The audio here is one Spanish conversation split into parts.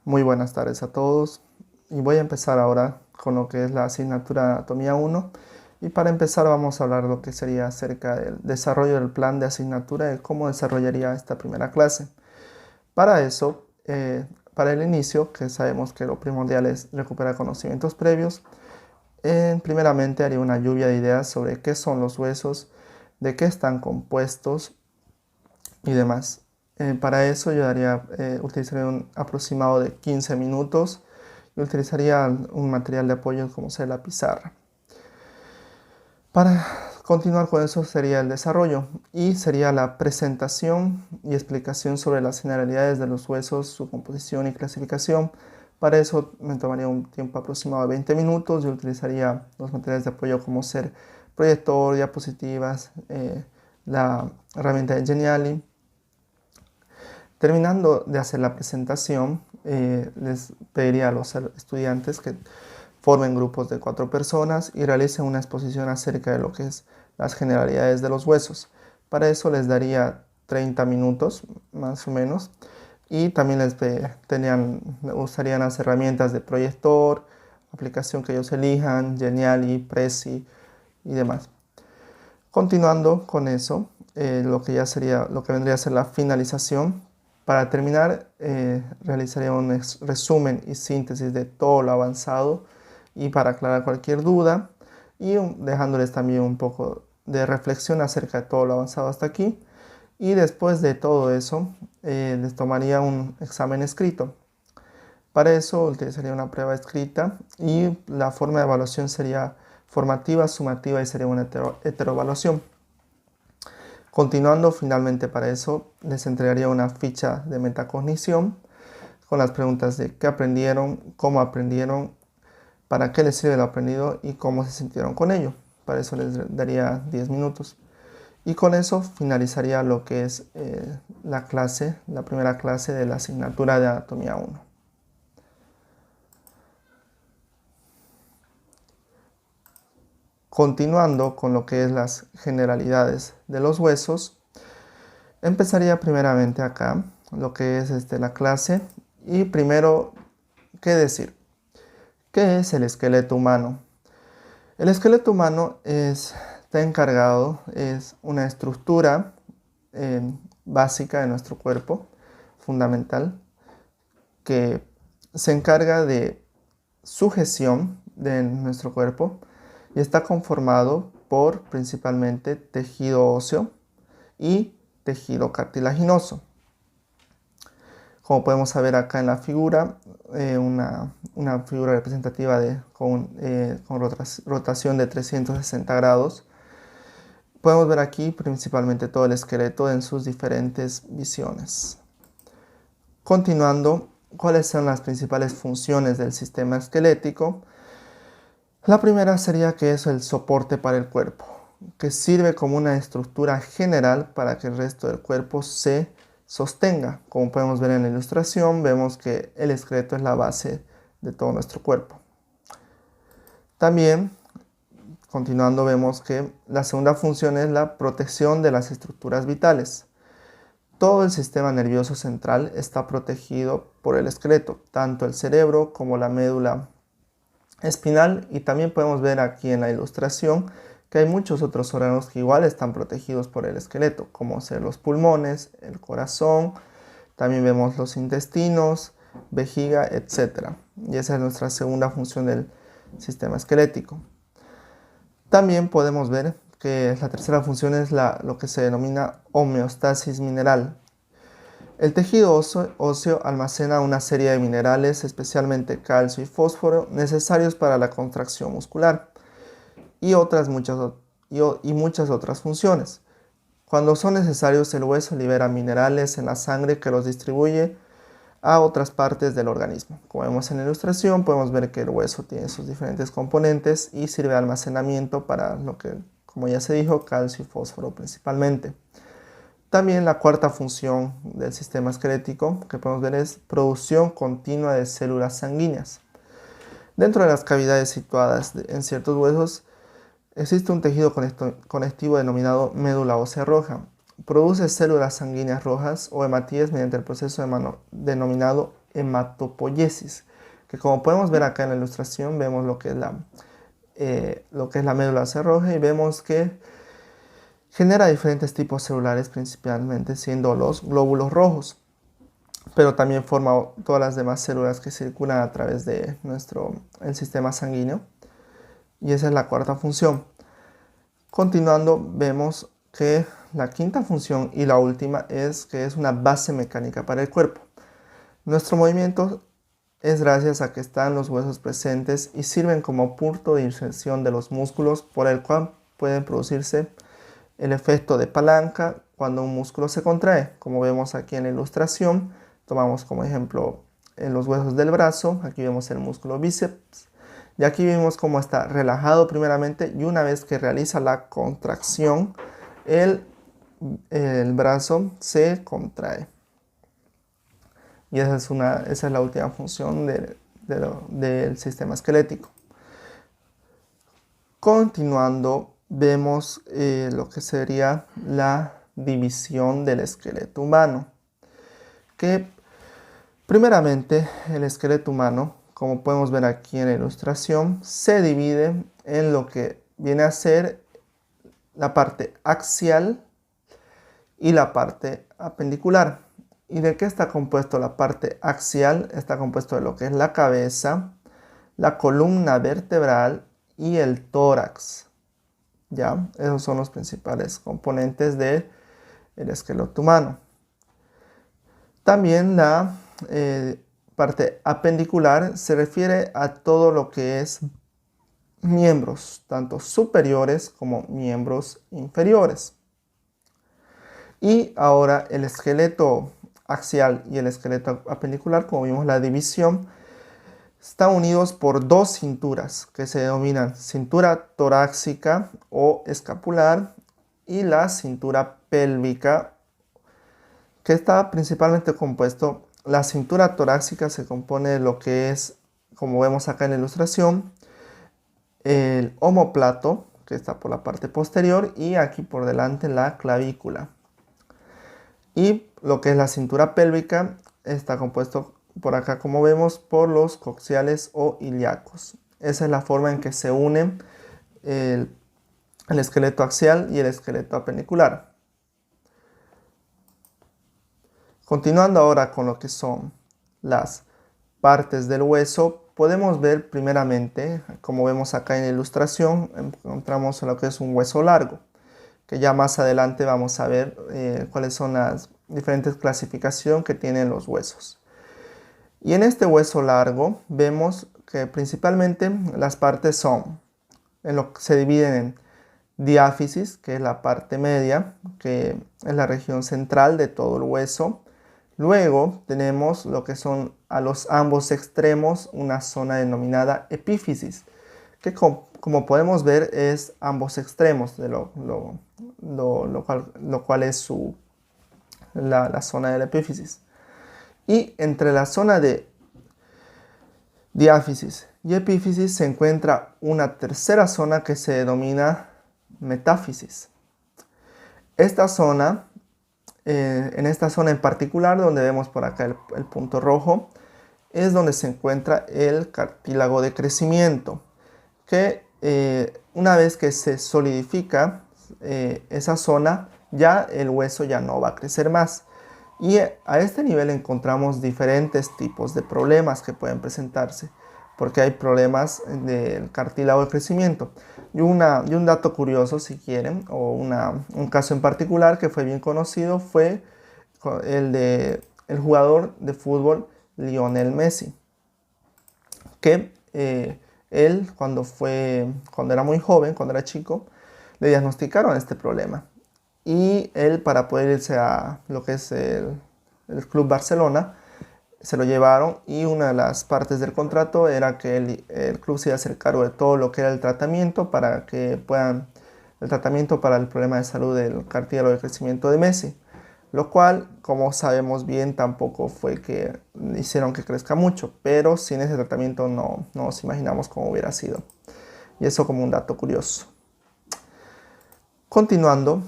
Muy buenas tardes a todos y voy a empezar ahora con lo que es la asignatura de Anatomía 1 y para empezar vamos a hablar de lo que sería acerca del desarrollo del plan de asignatura y cómo desarrollaría esta primera clase. Para eso, para el inicio, que sabemos que lo primordial es recuperar conocimientos previos, primeramente haría una lluvia de ideas sobre qué son los huesos, de qué están compuestos y demás. Para eso yo utilizaría un aproximado de 15 minutos y utilizaría un material de apoyo como sea la pizarra. Para continuar con eso sería el desarrollo y sería la presentación y explicación sobre las generalidades de los huesos, su composición y clasificación. Para eso me tomaría un tiempo aproximado de 20 minutos. Yo utilizaría los materiales de apoyo como ser proyector, diapositivas, la herramienta de Geniali. Terminando de hacer la presentación, les pediría a los estudiantes que formen grupos de 4 personas y realicen una exposición acerca de lo que es las generalidades de los huesos. Para eso les daría 30 minutos más o menos y también usarían las herramientas de proyector, aplicación que ellos elijan, Geniali, Prezi y demás. Continuando con eso, lo que vendría a ser la finalización. Para terminar, realizaría un resumen y síntesis de todo lo avanzado y para aclarar cualquier duda y dejándoles también un poco de reflexión acerca de todo lo avanzado hasta aquí. Y después de todo eso, les tomaría un examen escrito. Para eso utilizaría una prueba escrita y la forma de evaluación sería formativa, sumativa y sería una heteroevaluación. Continuando, finalmente para eso les entregaría una ficha de metacognición con las preguntas de qué aprendieron, cómo aprendieron, para qué les sirve lo aprendido y cómo se sintieron con ello. Para eso les daría 10 minutos. Y con eso finalizaría lo que es la primera clase de la asignatura de Anatomía 1. Continuando con lo que es las generalidades de los huesos, empezaría primeramente acá lo que es la clase y primero, ¿qué decir? ¿Qué es el esqueleto humano? El esqueleto humano está encargado, es una estructura básica de nuestro cuerpo, fundamental, que se encarga de sujeción de nuestro cuerpo y está conformado por principalmente tejido óseo y tejido cartilaginoso. Como podemos ver acá en la figura, una figura representativa con rotación de 360 grados. Podemos ver aquí principalmente todo el esqueleto en sus diferentes visiones. Continuando, ¿cuáles son las principales funciones del sistema esquelético? La primera sería que es el soporte para el cuerpo, que sirve como una estructura general para que el resto del cuerpo se sostenga. Como podemos ver en la ilustración, vemos que el esqueleto es la base de todo nuestro cuerpo. También, continuando, vemos que la segunda función es la protección de las estructuras vitales. Todo el sistema nervioso central está protegido por el esqueleto, tanto el cerebro como la médula espinal, y también podemos ver aquí en la ilustración que hay muchos otros órganos que igual están protegidos por el esqueleto, como ser los pulmones, el corazón, también vemos los intestinos, vejiga, etc. Y esa es nuestra segunda función del sistema esquelético. También podemos ver que la tercera función es lo que se denomina homeostasis mineral. El tejido óseo almacena una serie de minerales, especialmente calcio y fósforo, necesarios para la contracción muscular y muchas otras funciones. Cuando son necesarios, el hueso libera minerales en la sangre que los distribuye a otras partes del organismo. Como vemos en la ilustración, podemos ver que el hueso tiene sus diferentes componentes y sirve de almacenamiento para lo que, como ya se dijo, calcio y fósforo principalmente. También la cuarta función del sistema esquelético que podemos ver es producción continua de células sanguíneas. Dentro de las cavidades situadas en ciertos huesos existe un tejido conectivo denominado médula ósea roja. Produce células sanguíneas rojas o hematíes mediante el proceso denominado hematopoiesis, que como podemos ver acá en la ilustración, vemos lo que es la médula cerroja y vemos que genera diferentes tipos celulares, principalmente siendo los glóbulos rojos, pero también forma todas las demás células que circulan a través de el sistema sanguíneo. Y esa es la cuarta función. Continuando, vemos que la quinta función y la última es que es una base mecánica para el cuerpo. Nuestro movimiento es gracias a que están los huesos presentes y sirven como punto de inserción de los músculos por el cual pueden producirse el efecto de palanca cuando un músculo se contrae. Como vemos aquí en la ilustración, tomamos como ejemplo en los huesos del brazo, aquí vemos el músculo bíceps, y aquí vemos cómo está relajado primeramente y una vez que realiza la contracción, el brazo se contrae. Y esa es la última función del sistema esquelético. Continuando, vemos lo que sería la división del esqueleto humano. Que primeramente el esqueleto humano, como podemos ver aquí en la ilustración, se divide en lo que viene a ser la parte axial y la parte apendicular. ¿Y de qué está compuesto la parte axial? Está compuesto de lo que es la cabeza, la columna vertebral y el tórax. ¿Ya? Esos son los principales componentes del esqueleto humano. También la parte apendicular se refiere a todo lo que es miembros, tanto superiores como miembros inferiores. Y ahora el esqueleto axial y el esqueleto apendicular, como vimos la división, están unidos por dos cinturas que se denominan cintura torácica o escapular y la cintura pélvica, que está principalmente compuesto. La cintura torácica se compone de lo que es, como vemos acá en la ilustración, el omóplato, que está por la parte posterior, y aquí por delante la clavícula. Y lo que es la cintura pélvica está compuesto por acá, como vemos, por los coxiales o ilíacos. Esa es la forma en que se unen el esqueleto axial y el esqueleto apendicular. Continuando ahora con lo que son las partes del hueso, podemos ver primeramente, como vemos acá en la ilustración, encontramos lo que es un hueso largo, que ya más adelante vamos a ver cuáles son las diferentes clasificaciones que tienen los huesos. Y en este hueso largo vemos que principalmente las partes son, se dividen en diáfisis, que es la parte media, que es la región central de todo el hueso. Luego tenemos lo que son a los ambos extremos una zona denominada epífisis, que como podemos ver es ambos extremos, de lo cual es la zona de la epífisis. Y entre la zona de diáfisis y epífisis se encuentra una tercera zona que se denomina metáfisis. Esta zona, en esta zona en particular, donde vemos por acá el punto rojo, es donde se encuentra el cartílago de crecimiento, que una vez que se solidifica esa zona, ya el hueso ya no va a crecer más. Y a este nivel encontramos diferentes tipos de problemas que pueden presentarse, porque hay problemas del cartílago de crecimiento. Y un dato curioso, si quieren, o un caso en particular que fue bien conocido, fue el jugador de fútbol Lionel Messi, que él cuando era muy joven, cuando era chico, le diagnosticaron este problema. Y él, para poder irse a lo que es el Club Barcelona, se lo llevaron y una de las partes del contrato era que el club se iba a hacer cargo de todo lo que era el tratamiento para el problema de salud del cartílago de crecimiento de Messi, lo cual, como sabemos bien, tampoco fue que hicieron que crezca mucho, pero sin ese tratamiento no nos imaginamos cómo hubiera sido. Y eso como un dato curioso. Continuando,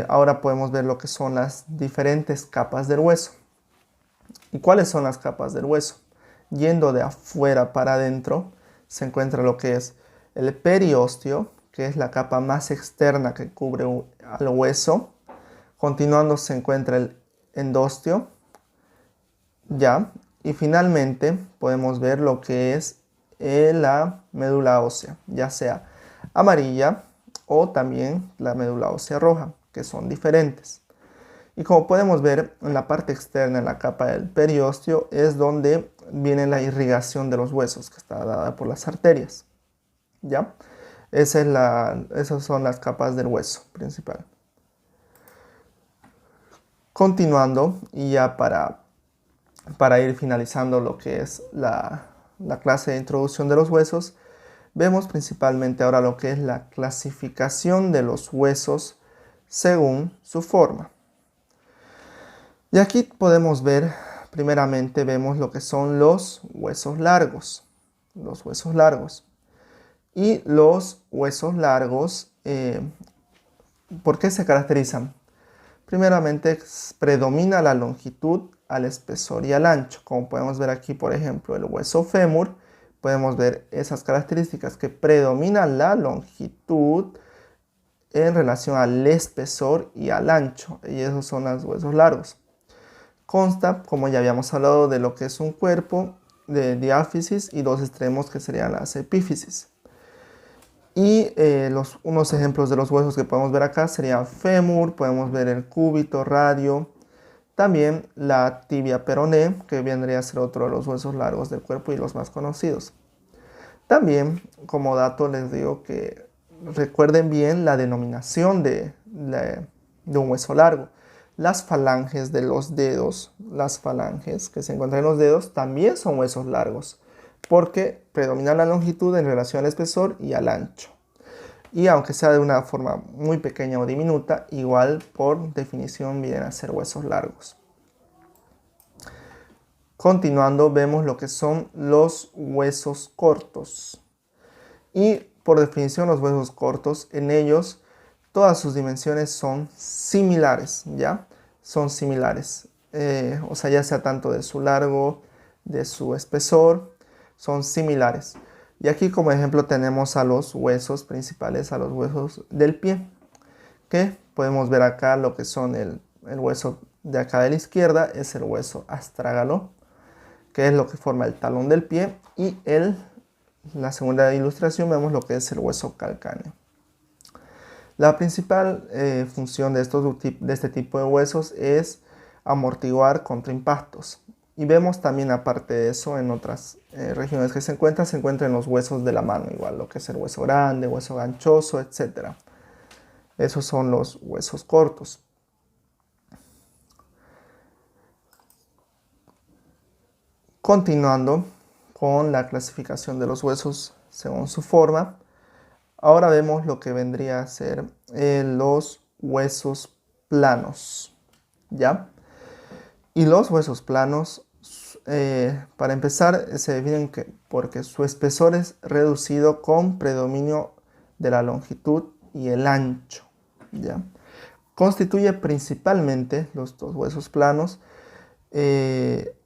ahora podemos ver lo que son las diferentes capas del hueso. ¿Y cuáles son las capas del hueso? Yendo de afuera para adentro, se encuentra lo que es el periósteo, que es la capa más externa que cubre al hueso. Continuando se encuentra el endósteo, ya. Y finalmente podemos ver lo que es la médula ósea, ya sea amarilla o también la médula ósea roja, que son diferentes. Y como podemos ver, en la parte externa, en la capa del periósteo, es donde viene la irrigación de los huesos, que está dada por las arterias. ¿Ya? Esas son las capas del hueso principal. Continuando, y ya para ir finalizando lo que es la clase de introducción de los huesos, vemos principalmente ahora lo que es la clasificación de los huesos según su forma. Y aquí podemos ver, primeramente vemos lo que son los huesos largos. Los huesos largos. Y los huesos largos, ¿por qué se caracterizan? Primeramente, predomina la longitud al espesor y al ancho. Como podemos ver aquí, por ejemplo, el hueso fémur, podemos ver esas características que predomina la longitud en relación al espesor y al ancho. Y esos son los huesos largos. Consta, como ya habíamos hablado, de lo que es un cuerpo de diáfisis y dos extremos que serían las epífisis. Y unos ejemplos de los huesos que podemos ver acá serían fémur, podemos ver el cúbito, radio, también la tibia peroné, que vendría a ser otro de los huesos largos del cuerpo y los más conocidos. También, como dato, les digo que recuerden bien la denominación de un hueso largo. Las falanges de los dedos, las falanges que se encuentran en los dedos, también son huesos largos, porque predomina la longitud en relación al espesor y al ancho. Y aunque sea de una forma muy pequeña o diminuta, igual por definición vienen a ser huesos largos. Continuando, vemos lo que son los huesos cortos. Y por definición, los huesos cortos, en ellos todas sus dimensiones son similares, ¿ya? Son similares. O sea, ya sea tanto de su largo, de su espesor, son similares. Y aquí como ejemplo tenemos a los huesos principales, a los huesos del pie, que podemos ver acá lo que son el hueso de acá de la izquierda, es el hueso astrágalo, que es lo que forma el talón del pie, y la segunda ilustración vemos lo que es el hueso calcáneo. La principal función de este tipo de huesos es amortiguar contra impactos. Y vemos también, aparte de eso, en otras regiones que se encuentran los huesos de la mano, igual lo que es el hueso grande, hueso ganchoso, etc. Esos son los huesos cortos. Continuando con la clasificación de los huesos según su forma, ahora vemos lo que vendría a ser los huesos planos, ¿ya? Y los huesos planos, para empezar, se definen porque su espesor es reducido con predominio de la longitud y el ancho, ¿ya? Constituye principalmente los dos huesos planos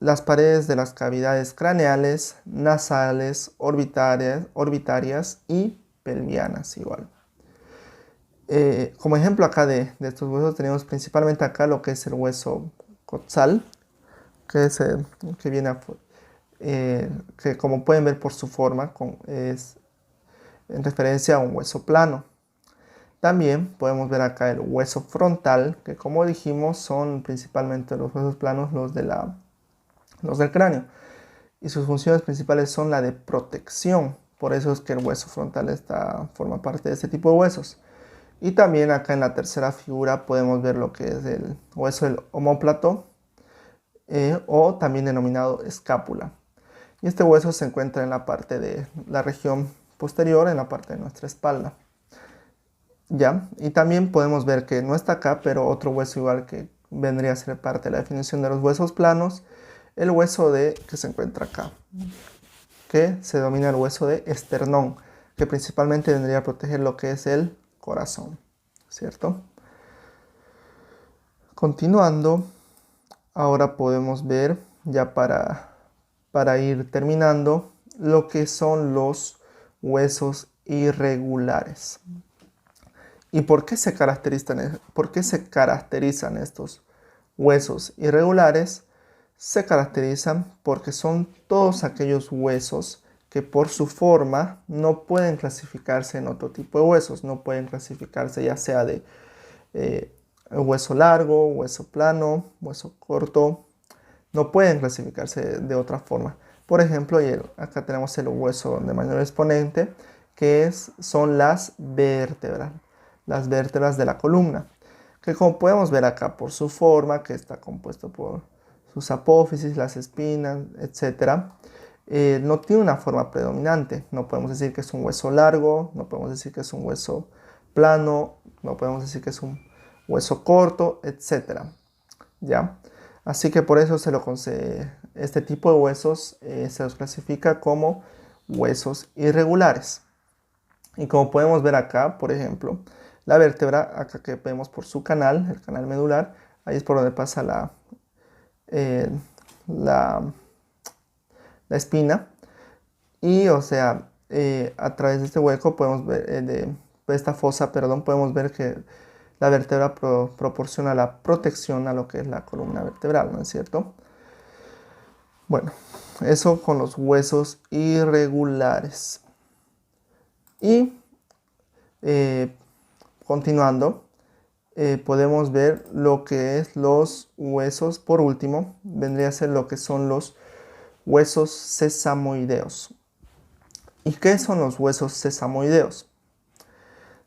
las paredes de las cavidades craneales, nasales, orbitarias y pelvianas igual. Como ejemplo acá de estos huesos tenemos principalmente acá lo que es el hueso coxal, que viene que como pueden ver por su forma es en referencia a un hueso plano. También podemos ver acá el hueso frontal, que como dijimos son principalmente los huesos planos los del cráneo. Y sus funciones principales son la de protección. Por eso es que el hueso frontal forma parte de este tipo de huesos. Y también acá en la tercera figura podemos ver lo que es el hueso del omóplato, o también denominado escápula. Y este hueso se encuentra en la parte de la región posterior, en la parte de nuestra espalda. ¿Ya? Y también podemos ver que no está acá, pero otro hueso igual que vendría a ser parte de la definición de los huesos planos, el hueso que se encuentra acá, que se denomina el hueso de esternón, que principalmente vendría a proteger lo que es el corazón, ¿cierto? Continuando, Ahora podemos ver, ya para ir terminando, lo que son los huesos irregulares. ¿Y por qué se caracterizan estos huesos irregulares? Se caracterizan porque son todos aquellos huesos que por su forma no pueden clasificarse en otro tipo de huesos, no pueden clasificarse ya sea de hueso largo, hueso plano, hueso corto, no pueden clasificarse de otra forma. Por ejemplo, acá tenemos el hueso de mayor exponente, que son las vértebras de la columna, que como podemos ver acá por su forma, que está compuesto por sus apófisis, las espinas, etc., no tiene una forma predominante. No podemos decir que es un hueso largo, no podemos decir que es un hueso plano, no podemos decir que es un hueso corto, etc. ¿Ya? Así que por eso este tipo de huesos se los clasifica como huesos irregulares. Y como podemos ver acá, por ejemplo, la vértebra, acá que vemos por su canal, el canal medular, ahí es por donde pasa la espina. Y o sea, a través de este hueco podemos ver, de esta fosa, perdón, podemos ver que la vértebra proporciona la protección a lo que es la columna vertebral, ¿no es cierto? Bueno, eso con los huesos irregulares. Y continuando, podemos ver lo que es los huesos. Por último, vendría a ser lo que son los huesos sesamoideos. ¿Y qué son los huesos sesamoideos?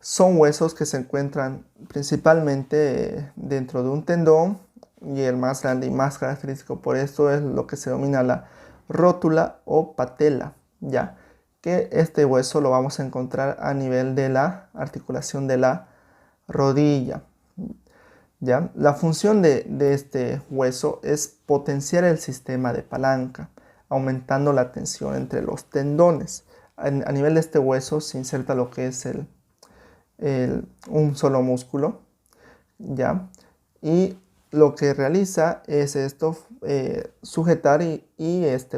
Son huesos que se encuentran principalmente dentro de un tendón, y el más grande y más característico por esto es lo que se denomina la rótula o patela, ya que este hueso lo vamos a encontrar a nivel de la articulación de la rodilla. ¿Ya? La función de este hueso es potenciar el sistema de palanca, aumentando la tensión entre los tendones. A nivel de este hueso se inserta lo que es un solo músculo, ¿ya? Y lo que realiza es esto, sujetar y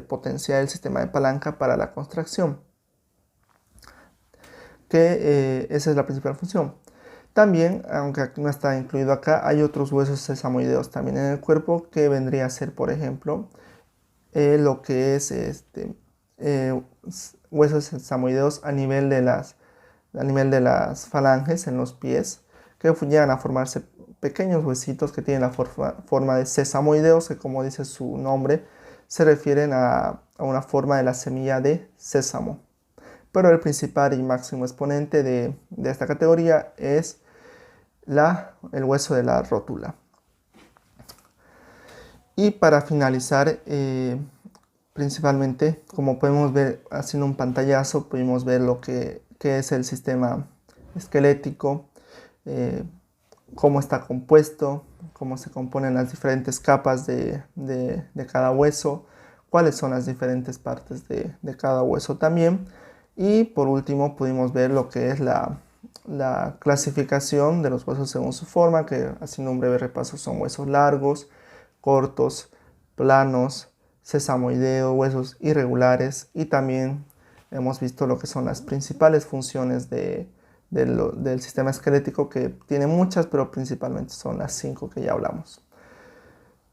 potenciar el sistema de palanca para la contracción, que esa es la principal función. También, aunque no está incluido acá, hay otros huesos sesamoideos también en el cuerpo, que vendría a ser, por ejemplo, lo que es huesos sesamoideos a nivel de las falanges en los pies, que llegan a formarse pequeños huesitos que tienen la forma de sesamoideos, que como dice su nombre, se refieren a una forma de la semilla de sésamo. Pero el principal y máximo exponente de esta categoría es el hueso de la rótula. Y para finalizar, principalmente, como podemos ver haciendo un pantallazo, pudimos ver lo que es el sistema esquelético, cómo está compuesto, cómo se componen las diferentes capas de cada hueso, cuáles son las diferentes partes de cada hueso también. Y por último pudimos ver lo que es la clasificación de los huesos según su forma, que haciendo un breve repaso son huesos largos, cortos, planos, sesamoideos, huesos irregulares, y también hemos visto lo que son las principales funciones del sistema esquelético, que tiene muchas, pero principalmente son las 5 que ya hablamos.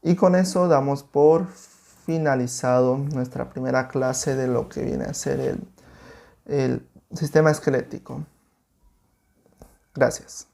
Y con eso damos por finalizado nuestra primera clase de lo que viene a ser el sistema esquelético. Gracias.